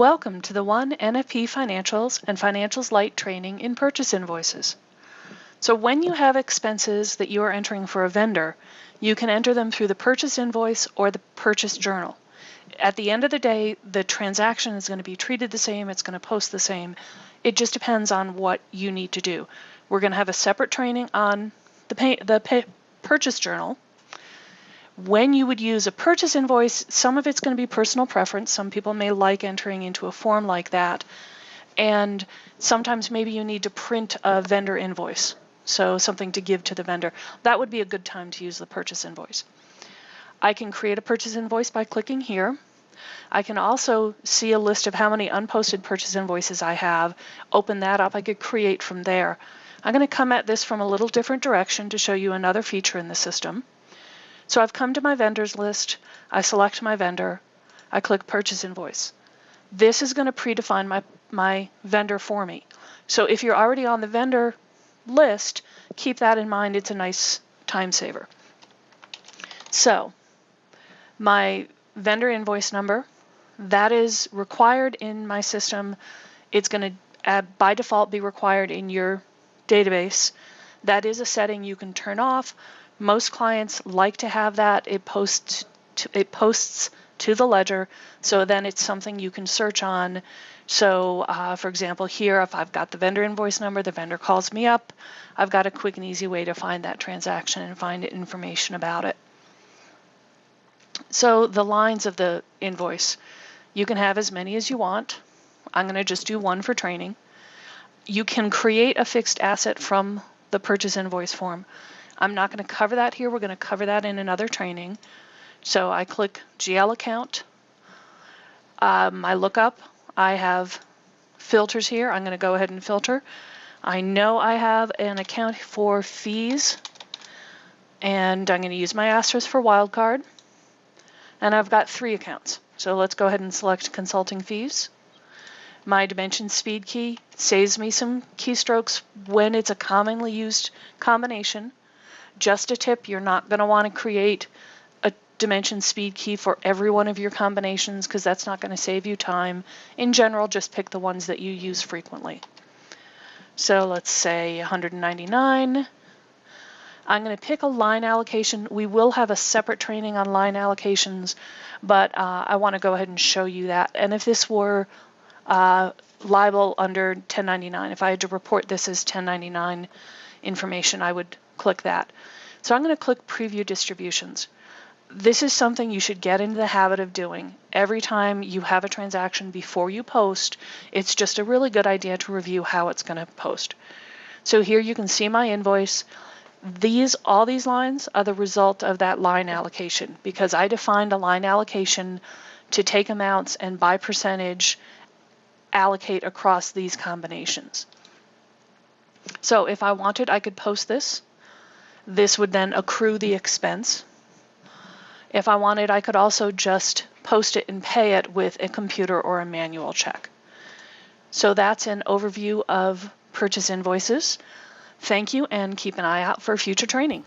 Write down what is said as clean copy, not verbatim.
Welcome to the One NFP Financials and Financials Lite training in purchase invoices. So when you have expenses that you are entering for a vendor, you can enter them through the purchase invoice or the purchase journal. At the end of the day, the transaction is going to be treated the same, it's going to post the same. It just depends on what you need to do. We're going to have a separate training on the purchase journal. When you would use a purchase invoice, some of it's going to be personal preference. Some people may like entering into a form like that. And sometimes maybe you need to print a vendor invoice, so something to give to the vendor. That would be a good time to use the purchase invoice. I can create a purchase invoice by clicking here. I can also see a list of how many unposted purchase invoices I have. Open that up. I could create from there. I'm going to come at this from a little different direction to show you another feature in the system. So I've come to my vendors list, I select my vendor, I click purchase invoice. This is going to predefine my vendor for me. So if you're already on the vendor list, keep that in mind. It's a nice time saver. So my vendor invoice number, that is required in my system. It's going to by default be required in your database. That is a setting you can turn off. Most clients like to have that. It posts to the ledger, so then it's something you can search on. So for example, here, if I've got the vendor invoice number, the vendor calls me up, I've got a quick and easy way to find that transaction and find information about it. So the lines of the invoice, you can have as many as you want. I'm going to just do one for training. You can create a fixed asset from the purchase invoice form. I'm not going to cover that here. We're going to cover that in another training. So I click GL account. My lookup, I have filters here. I'm going to go ahead and filter. I know I have an account for fees, and I'm going to use my asterisk for wildcard. And I've got 3 accounts. So let's go ahead and select consulting fees. My dimension speed key saves me some keystrokes when it's a commonly used combination. Just a tip, you're not going to want to create a dimension speed key for every one of your combinations because that's not going to save you time. In general, just pick the ones that you use frequently. So let's say 199. I'm going to pick a line allocation. We will have a separate training on line allocations, but I want to go ahead and show you that. And if this were liable under 1099, if I had to report this as 1099 information, I would click that. So I'm going to click Preview Distributions. This is something you should get into the habit of doing. Every time you have a transaction before you post, it's just a really good idea to review how it's going to post. So here you can see my invoice. All these lines are the result of that line allocation because I defined a line allocation to take amounts and by percentage allocate across these combinations. So if I wanted, I could post this. This would then accrue the expense. If I wanted, I could also just post it and pay it with a computer or a manual check. So that's an overview of purchase invoices. Thank you, and keep an eye out for future training.